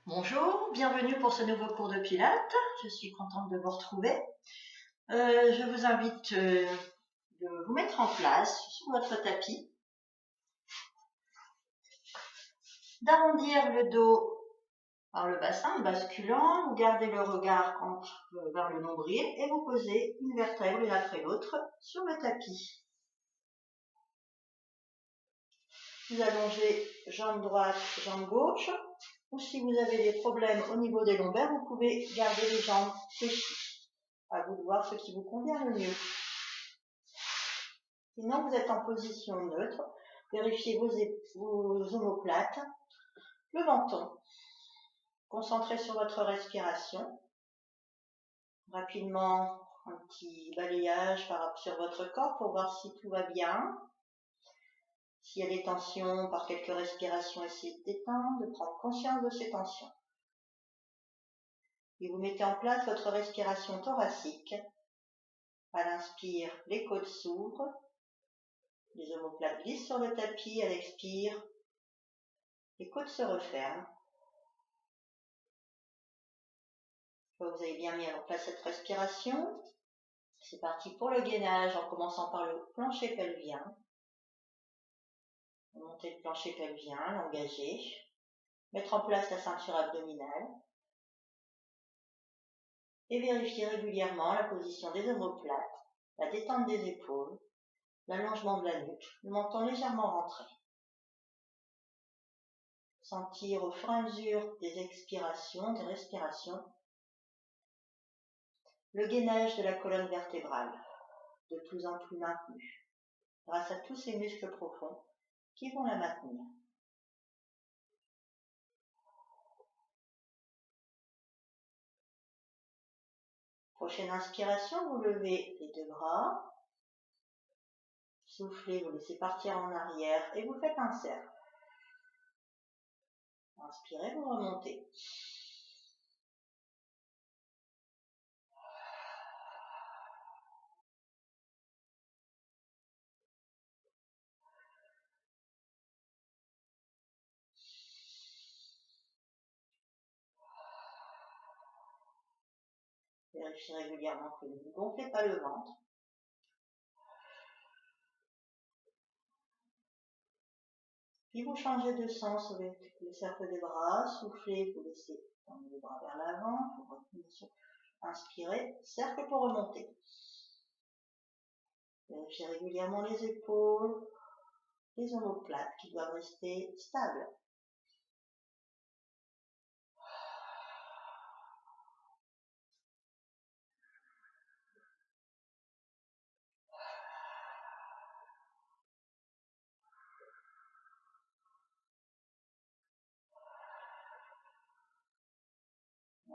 Bonjour, bienvenue pour ce nouveau cours de Pilates. Je suis contente de vous retrouver. Je vous invite de vous mettre en place sur votre tapis, d'arrondir le dos par le bassin basculant, vous gardez le regard vers le nombril et vous posez une vertèbre l'une après l'autre sur le tapis. Vous allongez jambe droite, jambe gauche, ou si vous avez des problèmes au niveau des lombaires, vous pouvez garder les jambes fléchies. À vous de voir ce qui vous convient le mieux. Sinon, vous êtes en position neutre. Vérifiez vos omoplates, le menton. Concentrez sur votre respiration. Rapidement, un petit balayage sur votre corps pour voir si tout va bien. S'il y a des tensions, par quelques respirations, essayez de détendre, de prendre conscience de ces tensions. Et vous mettez en place votre respiration thoracique. À l'inspire, les côtes s'ouvrent. Les omoplates glissent sur le tapis. À l'expire, les côtes se referment. Vous avez bien mis en place cette respiration. C'est parti pour le gainage en commençant par le plancher pelvien. Monter le plancher pelvien, l'engager. Mettre en place la ceinture abdominale. Et vérifier régulièrement la position des omoplates, la détente des épaules, l'allongement de la nuque, le menton légèrement rentré. Sentir au fur et à mesure des expirations, des respirations, le gainage de la colonne vertébrale, de plus en plus maintenu, grâce à tous ces muscles profonds qui vont la maintenir. Prochaine inspiration, vous levez les deux bras, soufflez, vous laissez partir en arrière et vous faites un cercle. Inspirez, vous remontez. Vérifiez régulièrement que vous ne gonflez pas le ventre. Puis vous changez de sens avec le cercle des bras, soufflez, vous laissez les bras vers l'avant, vous retenez sur. Inspirez, cercle pour remonter. Vérifiez régulièrement les épaules, les omoplates qui doivent rester stables.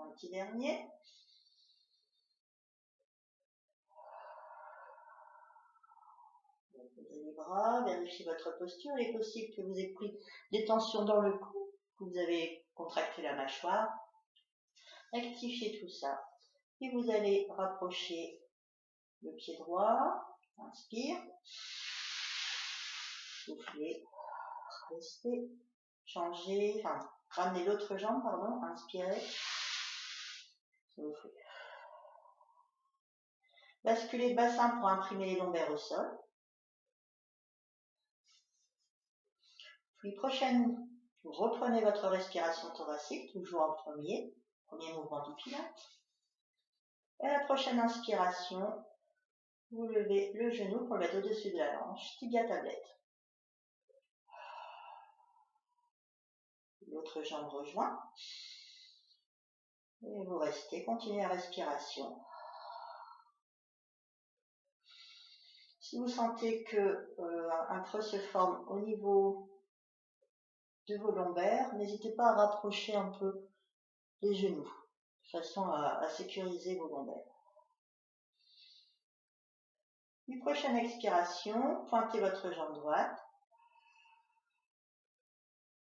Un petit dernier. Vous posez les bras, vérifiez votre posture. Il est possible que vous ayez pris des tensions dans le cou, que vous avez contracté la mâchoire. Rectifiez tout ça. Et vous allez rapprocher le pied droit. Inspire. Soufflez. Restez. Changez. Ramenez l'autre jambe, pardon. Inspirez. Soufflez. Basculez le bassin pour imprimer les lombaires au sol. Puis vous reprenez votre respiration thoracique, toujours en premier mouvement du Pilates. Et à la prochaine inspiration, vous levez le genou pour le mettre au-dessus de la hanche, tibia tablette. L'autre jambe rejoint. Et vous restez, continuez la respiration. Si vous sentez qu'un creux se forme au niveau de vos lombaires, n'hésitez pas à rapprocher un peu les genoux, de façon à sécuriser vos lombaires. Une prochaine expiration, pointez votre jambe droite.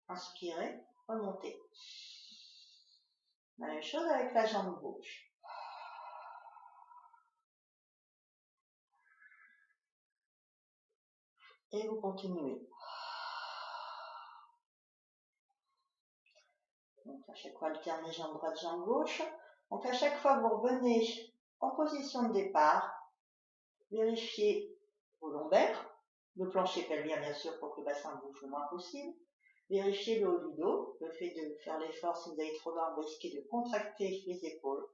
Inspirez, remontez. La même chose avec la jambe gauche. Et vous continuez. Donc à chaque fois, alternez jambe droite, jambe gauche. Donc à chaque fois, vous revenez en position de départ. Vérifiez vos lombaires, le plancher pelvien bien sûr pour que le bassin bouge le moins possible. Vérifiez le haut du dos, le fait de faire l'effort si vous avez trop loin, vous risquez de contracter les épaules.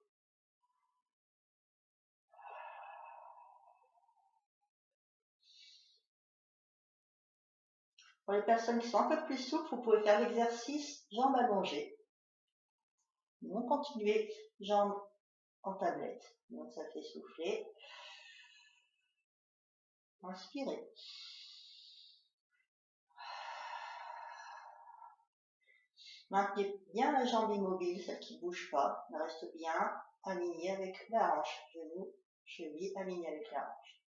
Pour les personnes qui sont un peu plus souples, vous pouvez faire l'exercice jambes allongées. Donc continuez, jambes en tablette. Donc ça fait souffler. Inspirez. Maintenez bien la jambe immobile, celle qui ne bouge pas. Elle reste bien alignée avec la hanche. Genou, cheville alignée avec la hanche.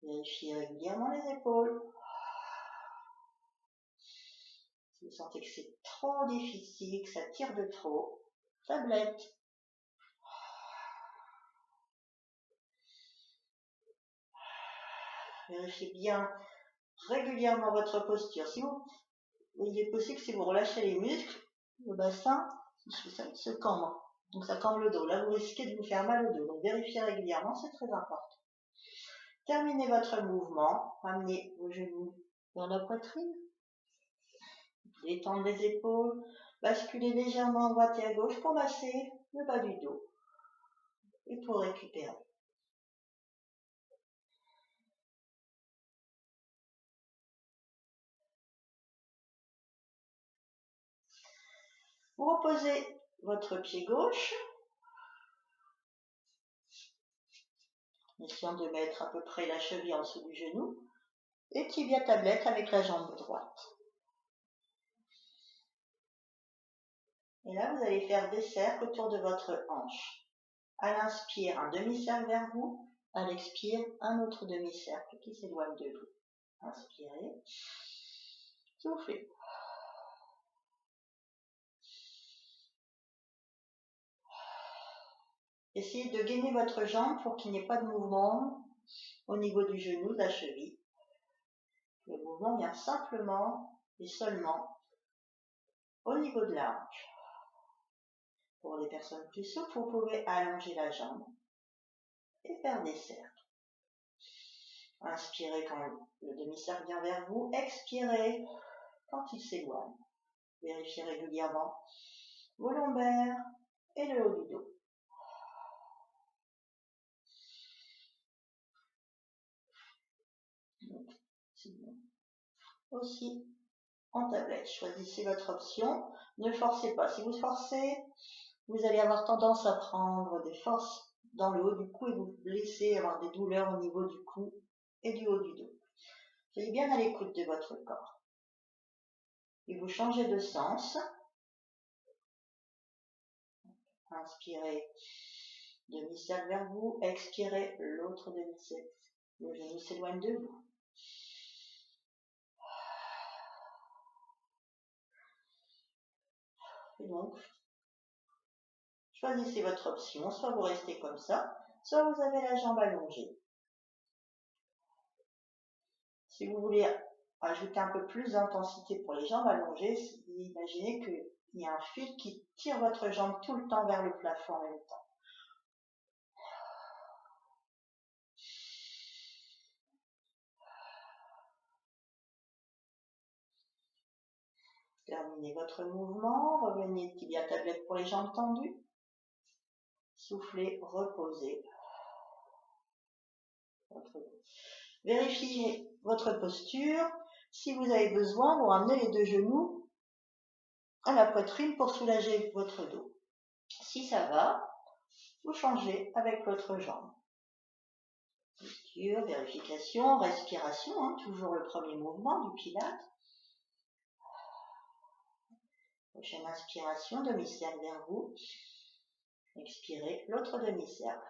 Vérifiez régulièrement les épaules. Si vous sentez que c'est trop difficile, que ça tire de trop, tablette. Vérifiez bien régulièrement votre posture. Il est possible que si vous relâchez les muscles, le bassin se cambre. Donc ça cambre le dos. Là, vous risquez de vous faire mal au dos. Donc vérifiez régulièrement, c'est très important. Terminez votre mouvement. Ramenez vos genoux vers la poitrine. Détendez les épaules. Basculez légèrement à droite et à gauche pour masser le bas du dos. Et pour récupérer. Vous reposez votre pied gauche, essayant de mettre à peu près la cheville en dessous du genou, et tibia tablette avec la jambe droite. Et là, vous allez faire des cercles autour de votre hanche. À l'inspire, un demi-cercle vers vous. À l'expire, un autre demi-cercle qui s'éloigne de vous. Inspirez. Soufflez. Essayez de gainer votre jambe pour qu'il n'y ait pas de mouvement au niveau du genou, de la cheville. Le mouvement vient simplement et seulement au niveau de la hanche. Pour les personnes plus souples, vous pouvez allonger la jambe et faire des cercles. Inspirez quand le demi-cercle vient vers vous. Expirez quand il s'éloigne. Vérifiez régulièrement vos lombaires et le haut du dos. C'est bon. Aussi en tablette. Choisissez votre option. Ne forcez pas. Si vous forcez, vous allez avoir tendance à prendre des forces dans le haut du cou et vous laisser avoir des douleurs au niveau du cou et du haut du dos. Soyez bien à l'écoute de votre corps. Et vous changez de sens. Inspirez, demi-cercle vers vous. Expirez, l'autre demi-cercle. Le genou s'éloigne de vous. Et donc, choisissez votre option. Soit vous restez comme ça, soit vous avez la jambe allongée. Si vous voulez ajouter un peu plus d'intensité pour les jambes allongées, imaginez qu'il y a un fil qui tire votre jambe tout le temps vers le plafond en même temps. Terminez votre mouvement, revenez tibia tablette pour les jambes tendues. Soufflez, reposez. Vérifiez votre posture. Si vous avez besoin, vous ramenez les deux genoux à la poitrine pour soulager votre dos. Si ça va, vous changez avec l'autre jambe. Posture, vérification, respiration, toujours le premier mouvement du Pilates. Prochaine inspiration, demi-cercle vers vous. Expirez, l'autre demi-cercle.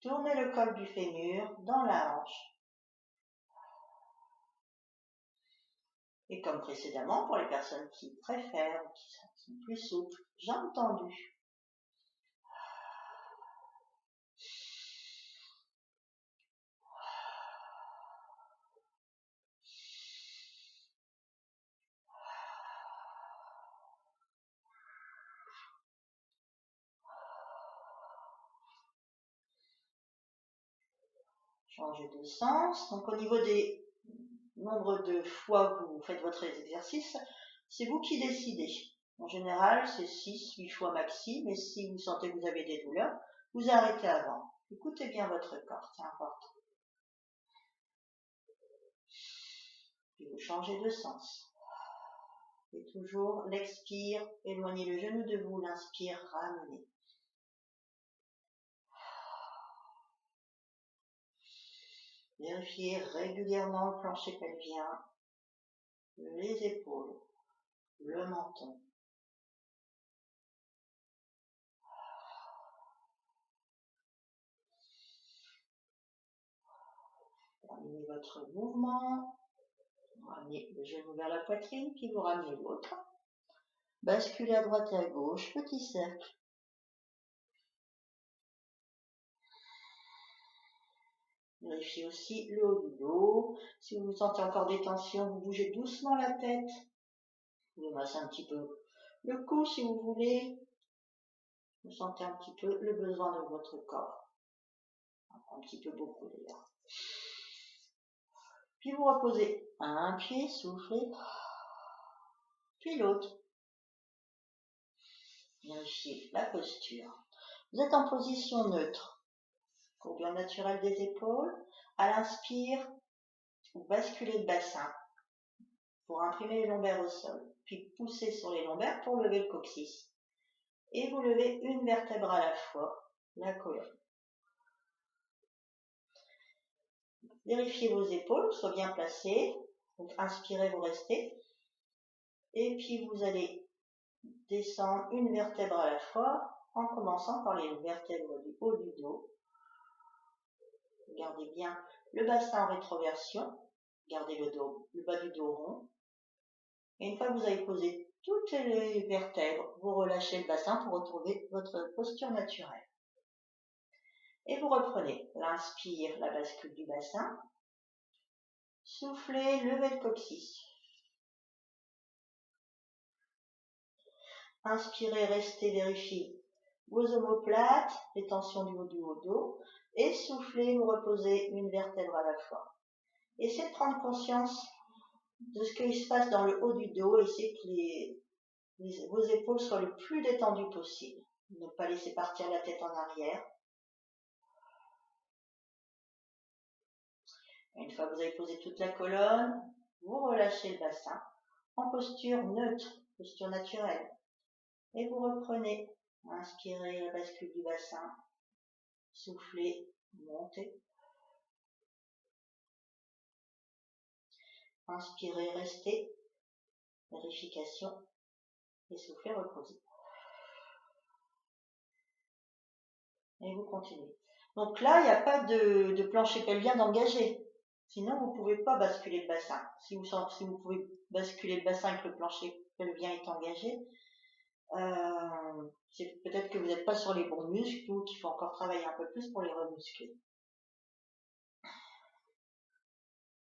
Tournez le col du fémur dans la hanche. Et comme précédemment, pour les personnes qui préfèrent, qui sont plus souples, jambes tendues. changez de sens. Donc au niveau des nombres de fois que vous faites votre exercice, c'est vous qui décidez. En général, c'est 6, 8 fois maxi, mais si vous sentez que vous avez des douleurs, vous arrêtez avant. Écoutez bien votre corps, c'est important. Puis vous changez de sens. Et toujours l'expire, éloignez le genou de vous, l'inspire, ramenez. Vérifiez régulièrement le plancher pelvien, les épaules, le menton. Terminez votre mouvement. Ramenez le genou vers la poitrine, puis vous ramenez l'autre. Basculez à droite et à gauche, petit cercle. Vérifiez aussi le haut du dos. Si vous sentez encore des tensions, vous bougez doucement la tête. Vous pouvez masser un petit peu le cou si vous voulez. Vous sentez un petit peu le besoin de votre corps. Un petit peu beaucoup d'ailleurs. Puis vous reposez un pied, soufflez. Puis l'autre. Vérifiez la posture. Vous êtes en position neutre. Courbure naturelle des épaules. À l'inspire, vous basculez le bassin pour imprimer les lombaires au sol. Puis poussez sur les lombaires pour lever le coccyx. Et vous levez une vertèbre à la fois, la colonne. Vérifiez vos épaules, soient bien placées. Donc inspirez, vous restez. Et puis vous allez descendre une vertèbre à la fois en commençant par les vertèbres du haut du dos. Gardez bien le bassin en rétroversion. Gardez le bas du dos rond. Et une fois que vous avez posé toutes les vertèbres, vous relâchez le bassin pour retrouver votre posture naturelle. Et vous reprenez l'inspire, la bascule du bassin. Soufflez, levez le coccyx. Inspirez, restez, vérifiez vos omoplates, les tensions du haut du haut dos. Et soufflez, vous reposez une vertèbre à la fois. Essayez de prendre conscience de ce qui se passe dans le haut du dos. Essayez que vos épaules soient le plus détendues possible. Ne pas laisser partir la tête en arrière. Une fois que vous avez posé toute la colonne, vous relâchez le bassin en posture neutre, posture naturelle. Et vous reprenez. Inspirez la bascule du bassin. Soufflez, montez. Inspirez, restez. Vérification. Et soufflez, reposez. Et vous continuez. Donc là, il n'y a pas de plancher pelvien d'engagé. Sinon, vous ne pouvez pas basculer le bassin. Si vous pouvez basculer le bassin et que le plancher pelvien est engagé, c'est peut-être que vous n'êtes pas sur les bons muscles ou qu'il faut encore travailler un peu plus pour les remuscler.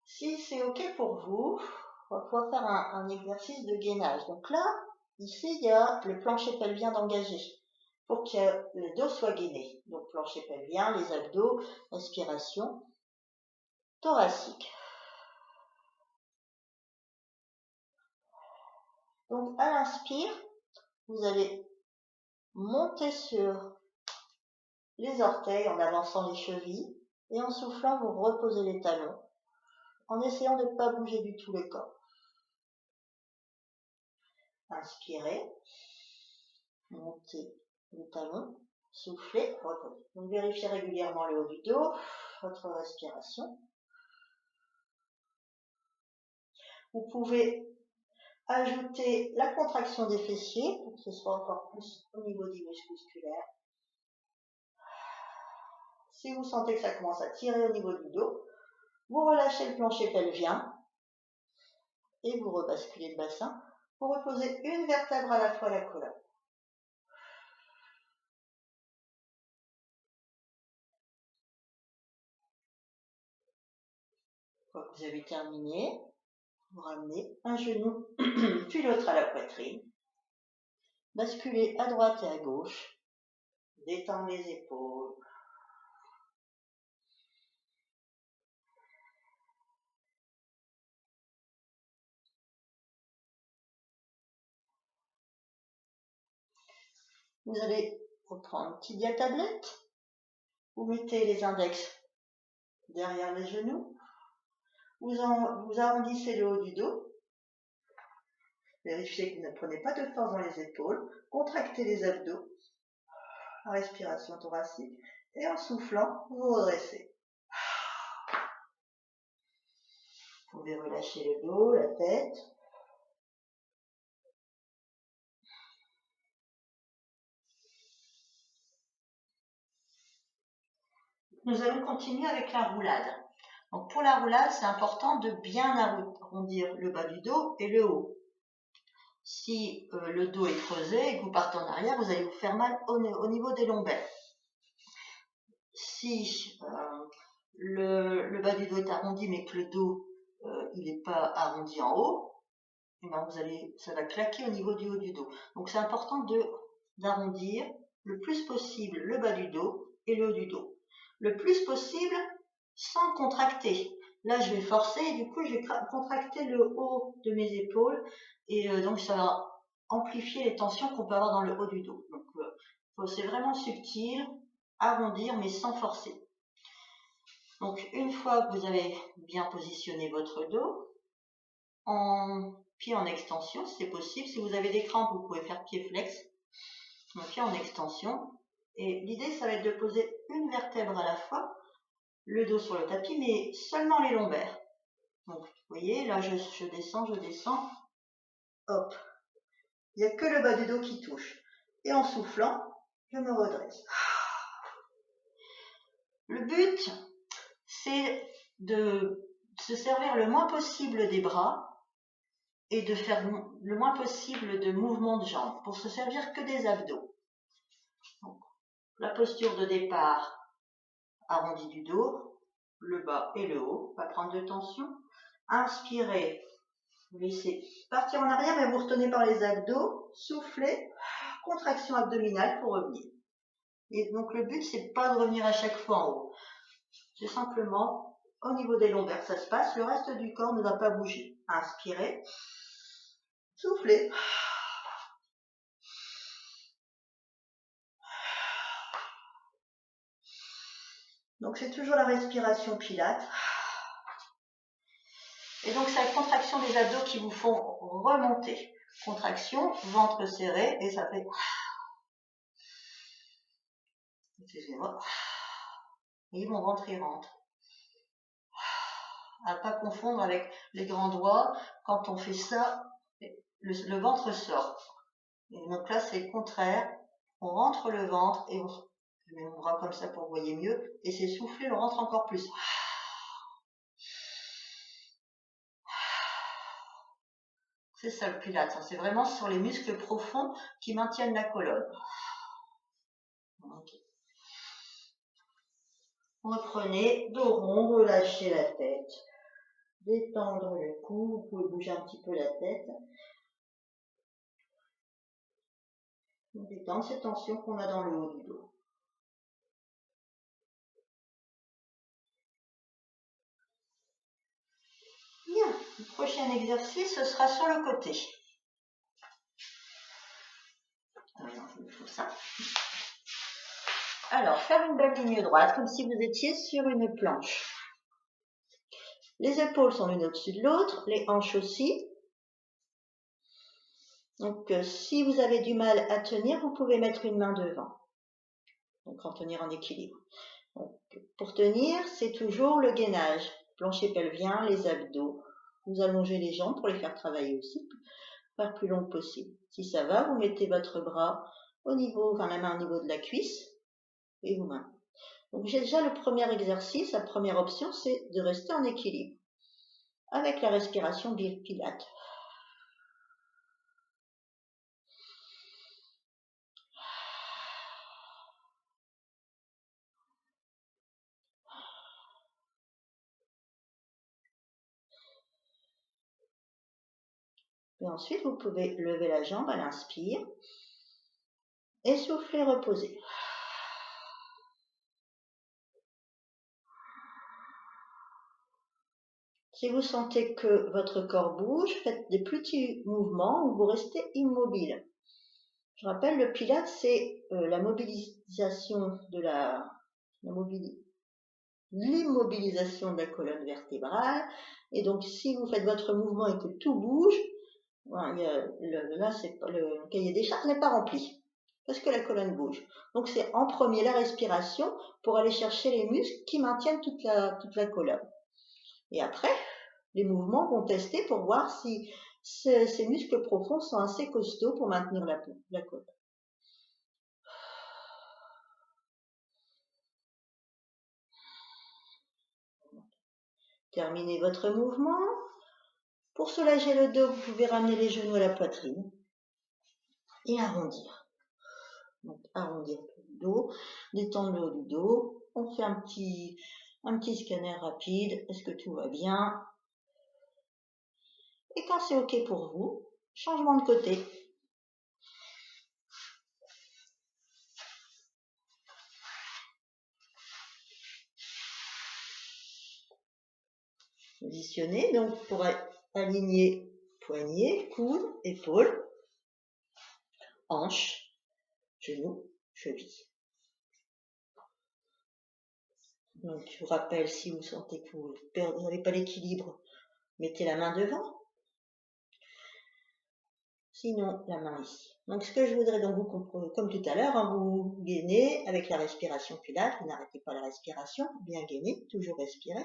Si c'est OK pour vous, on va pouvoir faire un exercice de gainage. Donc là, ici, il y a le plancher pelvien d'engagé pour que le dos soit gainé. Donc plancher pelvien, les abdos, respiration thoracique. Donc à l'inspire, vous allez monter sur les orteils en avançant les chevilles et en soufflant, vous reposez les talons en essayant de ne pas bouger du tout le corps. Inspirez, montez les talons, soufflez, reposez. Donc vérifiez régulièrement le haut du dos, votre respiration. Vous pouvez ajouter la contraction des fessiers pour que ce soit encore plus au niveau des muscles musculaires. Si vous sentez que ça commence à tirer au niveau du dos, vous relâchez le plancher pelvien et vous rebasculez le bassin. Vous reposez une vertèbre à la fois la colonne. Une fois que vous avez terminé, vous ramenez un genou puis l'autre à la poitrine. Basculez à droite et à gauche. Détendez les épaules. Vous allez reprendre une petite diatablette. Vous mettez les index derrière les genoux. Vous arrondissez le haut du dos. Vérifiez que vous ne prenez pas de force dans les épaules. Contractez les abdos. Respiration thoracique. Et en soufflant, vous redressez. Vous pouvez relâcher le dos, la tête. Nous allons continuer avec la roulade. Donc pour la roulade, c'est important de bien arrondir le bas du dos et le haut. Si le dos est creusé et que vous partez en arrière, vous allez vous faire mal au niveau des lombaires. Si le bas du dos est arrondi mais que le dos il n'est pas arrondi en haut, et ben ça va claquer au niveau du haut du dos. Donc c'est important d'arrondir le plus possible le bas du dos et le haut du dos. Le plus possible sans contracter. Là je vais forcer et du coup je vais contracter le haut de mes épaules et donc ça va amplifier les tensions qu'on peut avoir dans le haut du dos. Donc c'est vraiment subtil, arrondir mais sans forcer. Donc une fois que vous avez bien positionné votre dos, en pied en extension si c'est possible. Si vous avez des crampes, vous pouvez faire pied flex, donc pied en extension. Et l'idée, ça va être de poser une vertèbre à la fois, le dos sur le tapis, mais seulement les lombaires. Donc vous voyez, là je descends, hop. Il n'y a que le bas du dos qui touche. Et en soufflant, je me redresse. Le but, c'est de se servir le moins possible des bras et de faire le moins possible de mouvements de jambes pour se servir que des abdos. Donc, la posture de départ, arrondi du dos, le bas et le haut, pas prendre de tension. Inspirez, vous laissez partir en arrière mais vous retenez par les abdos, soufflez, contraction abdominale pour revenir. Et donc le but c'est pas de revenir à chaque fois en haut, c'est simplement au niveau des lombaires ça se passe, le reste du corps ne va pas bouger. Inspirez, soufflez. Donc c'est toujours la respiration Pilates. Et donc c'est la contraction des abdos qui vous font remonter. Contraction, ventre serré et ça fait... Excusez-moi. Et mon ventre il rentre. À ne pas confondre avec les grands doigts. Quand on fait ça, le ventre sort. Et donc là c'est le contraire. On rentre le ventre et je mets mon bras comme ça pour que vous voyez mieux. Et c'est souffler, on rentre encore plus. C'est ça le Pilates, c'est vraiment sur les muscles profonds qui maintiennent la colonne. Okay. Reprenez, dos rond, relâchez la tête, détendre le cou, vous pouvez bouger un petit peu la tête. Détendre ces tensions qu'on a dans le haut du dos. Bien, le prochain exercice, ce sera sur le côté. Alors, je trouve ça. Alors, faire une belle ligne droite, comme si vous étiez sur une planche. Les épaules sont l'une au-dessus de l'autre, les hanches aussi. Donc, si vous avez du mal à tenir, vous pouvez mettre une main devant. Donc, en tenir en équilibre. Donc, pour tenir, c'est toujours le gainage. Plancher pelvien, les abdos. Vous allongez les jambes pour les faire travailler aussi, pas le plus long possible. Si ça va, vous mettez votre bras la main au niveau de la cuisse et vos mains. Donc, j'ai déjà le premier exercice. La première option, c'est de rester en équilibre avec la respiration Pilates. Et ensuite, vous pouvez lever la jambe à l'inspire et souffler, reposer. Si vous sentez que votre corps bouge, faites des petits mouvements où vous restez immobile. Je rappelle, le Pilates, c'est la mobilisation de l'immobilisation de la colonne vertébrale. Et donc, si vous faites votre mouvement et que tout bouge, là, le cahier des charges n'est pas rempli parce que la colonne bouge. Donc, c'est en premier la respiration pour aller chercher les muscles qui maintiennent toute la colonne. Et après, les mouvements vont tester pour voir si ces muscles profonds sont assez costauds pour maintenir la colonne. Terminez votre mouvement. Pour soulager le dos, vous pouvez ramener les genoux à la poitrine et arrondir. Donc, arrondir le dos, détendre le haut du dos. On fait un petit scanner rapide. Est-ce que tout va bien? Et quand c'est OK pour vous, changement de côté. Positionnez donc pour aligner poignets, coudes, épaules, hanches, genoux, chevilles. Donc, je vous rappelle, si vous sentez que vous n'avez pas l'équilibre, mettez la main devant. Sinon, la main ici. Donc, ce que je voudrais donc vous comprendre, comme tout à l'heure, hein, vous gainez avec la respiration Pilates. Vous n'arrêtez pas la respiration, bien gainer, toujours respirer.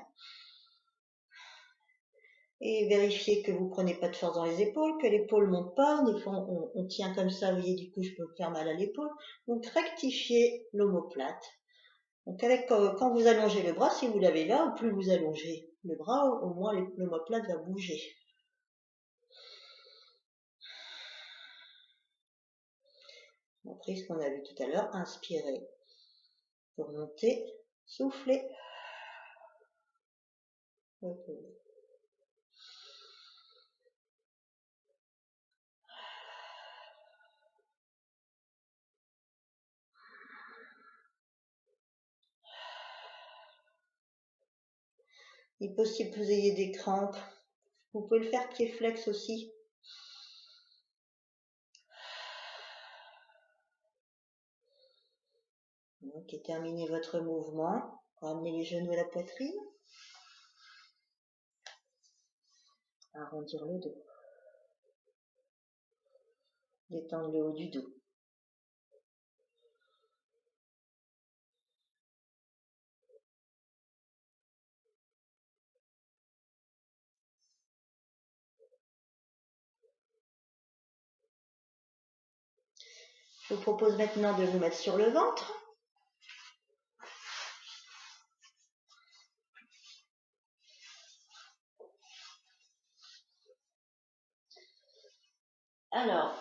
Et vérifiez que vous prenez pas de force dans les épaules, que l'épaule monte pas. Des fois, on tient comme ça, vous voyez, du coup, je peux me faire mal à l'épaule. Donc, rectifiez l'omoplate. Donc, quand vous allongez le bras, si vous l'avez là, plus vous allongez le bras, au moins l'omoplate va bouger. Après ce qu'on a vu tout à l'heure, inspirez pour monter, soufflez. Il est possible que vous ayez des crampes. Vous pouvez le faire pied flex aussi. Donc, et terminez votre mouvement. Ramenez les genoux à la poitrine. Arrondir le dos. Détendre le haut du dos. Je vous propose maintenant de vous mettre sur le ventre. Alors,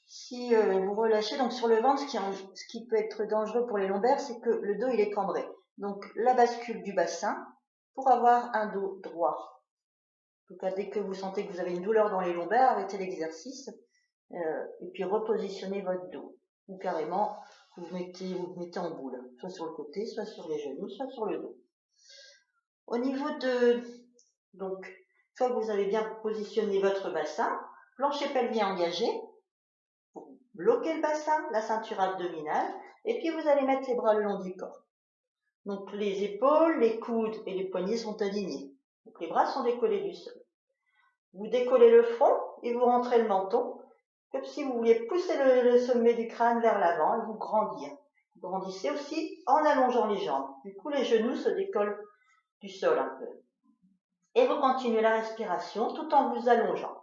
si vous relâchez donc sur le ventre, ce qui peut être dangereux pour les lombaires, c'est que le dos il est cambré. Donc la bascule du bassin pour avoir un dos droit. En tout cas, dès que vous sentez que vous avez une douleur dans les lombaires, arrêtez l'exercice et puis repositionnez votre dos. Ou carrément, vous mettez en boule, soit sur le côté, soit sur les genoux, soit sur le dos. Au niveau donc, une fois que vous avez bien positionné votre bassin, plancher pelvien engagé, pour bloquer le bassin, la ceinture abdominale, et puis vous allez mettre les bras le long du corps. Donc les épaules, les coudes et les poignets sont alignés. Donc les bras sont décollés du sol. Vous décollez le front et vous rentrez le menton, comme si vous vouliez pousser le sommet du crâne vers l'avant et vous grandir. Vous grandissez aussi en allongeant les jambes. Du coup, les genoux se décollent du sol un peu. Et vous continuez la respiration tout en vous allongeant.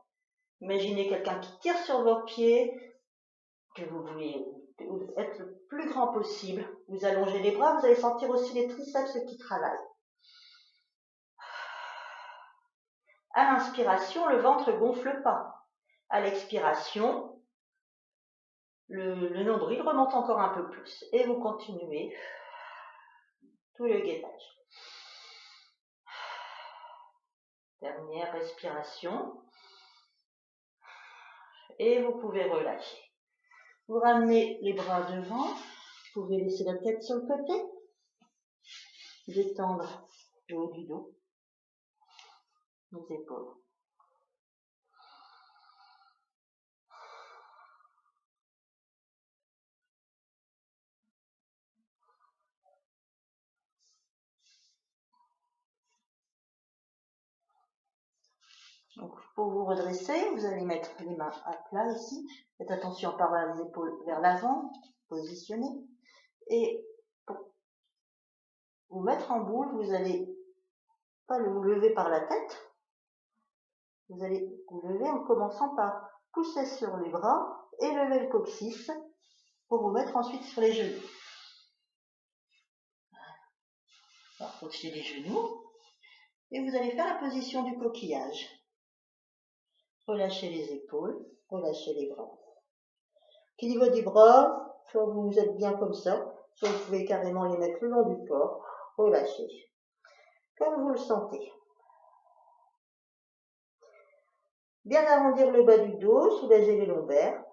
Imaginez quelqu'un qui tire sur vos pieds, que vous voulez être le plus grand possible. Vous allongez les bras, vous allez sentir aussi les triceps qui travaillent. À l'inspiration, le ventre gonfle pas. À l'expiration, le nombril remonte encore un peu plus. Et vous continuez tout le gainage. Dernière respiration. Et vous pouvez relâcher. Vous ramenez les bras devant. Vous pouvez laisser la tête sur le côté. Détendre le haut du dos. Les épaules. Donc, pour vous redresser, vous allez mettre les mains à plat ici. Faites attention par les épaules vers l'avant, positionnez. Et pour vous mettre en boule, vous allez pas vous lever par la tête. Vous allez vous lever en commençant par pousser sur les bras et lever le coccyx pour vous mettre ensuite sur les genoux. Alors, crochetez les genoux et vous allez faire la position du coquillage. Relâchez les épaules, relâchez les bras. Au niveau des bras, soit vous êtes bien comme ça, soit vous pouvez carrément les mettre le long du corps. Relâchez, comme vous le sentez. Bien arrondir le bas du dos, soulager les lombaires.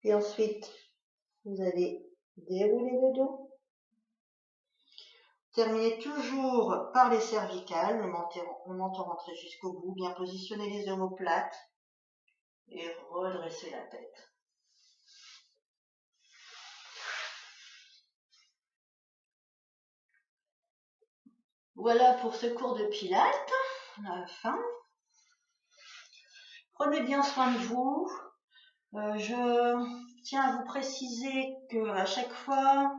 Et ensuite, vous allez dérouler le dos. Terminez toujours par les cervicales, le menton rentré jusqu'au bout, bien positionner les omoplates et redresser la tête. Voilà pour ce cours de pilates, à la fin. Prenez bien soin de vous. Je tiens à vous préciser que à chaque fois,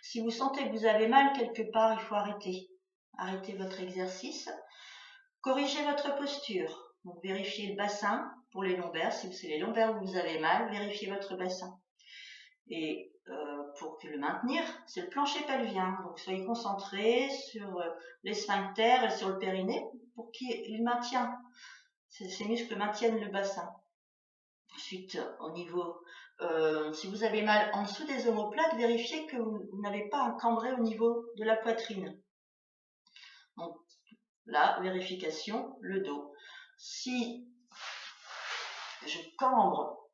si vous sentez que vous avez mal quelque part, il faut arrêter. Arrêtez votre exercice. Corrigez votre posture. Donc, vérifiez le bassin pour les lombaires. Si c'est les lombaires où vous avez mal, vérifiez votre bassin. Et pour le maintenir, c'est le plancher pelvien. Donc, soyez concentrés sur les sphincters et sur le périnée pour qu'il maintienne. Ces muscles maintiennent le bassin. Ensuite, au niveau, si vous avez mal en dessous des omoplates, vérifiez que vous n'avez pas un cambré au niveau de la poitrine. Donc, là, vérification, le dos. Si je cambre,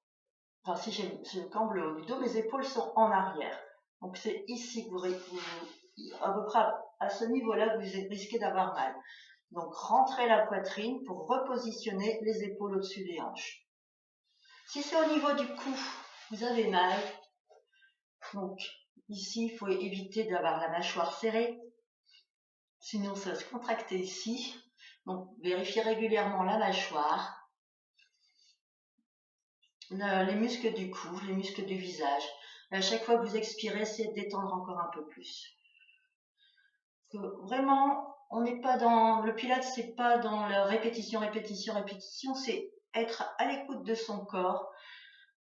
enfin si je cambre le haut du dos, mes épaules sont en arrière. Donc c'est ici que vous à peu près à ce niveau-là, vous risquez d'avoir mal. Donc rentrez la poitrine pour repositionner les épaules au-dessus des hanches. Si c'est au niveau du cou, vous avez mal, donc ici, il faut éviter d'avoir la mâchoire serrée. Sinon, ça va se contracter ici. Donc, vérifiez régulièrement la mâchoire, les muscles du cou, les muscles du visage. Et à chaque fois que vous expirez, essayez de détendre encore un peu plus. Que vraiment, on n'est pas dans le pilates, c'est pas dans la répétition, c'est être à l'écoute de son corps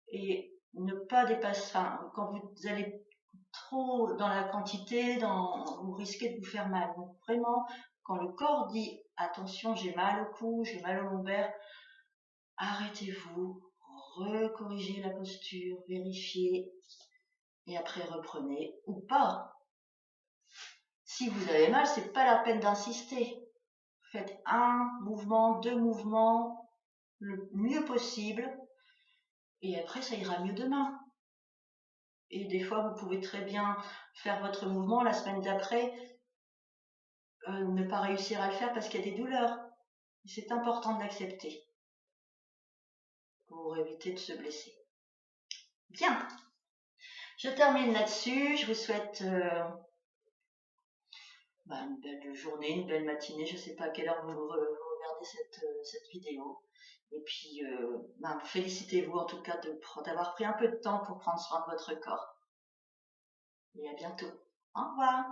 et ne pas dépasser. Enfin, quand vous allez trop dans la quantité, vous risquez de vous faire mal. Donc vraiment, quand le corps dit attention, j'ai mal au cou, j'ai mal au lombaire, arrêtez-vous, recorrigez la posture, vérifiez et après reprenez ou pas. Si vous avez mal, c'est pas la peine d'insister. Faites un mouvement, 2 mouvements, le mieux possible et après ça ira mieux demain. Et des fois, vous pouvez très bien faire votre mouvement la semaine d'après, ne pas réussir à le faire parce qu'il y a des douleurs. C'est important de l'accepter pour éviter de se blesser. Bien, je termine là-dessus. Je vous souhaite une belle journée, une belle matinée. Je ne sais pas à quelle heure vous regardez cette vidéo. Et puis, félicitez-vous en tout cas d'avoir pris un peu de temps pour prendre soin de votre corps. Et à bientôt. Au revoir.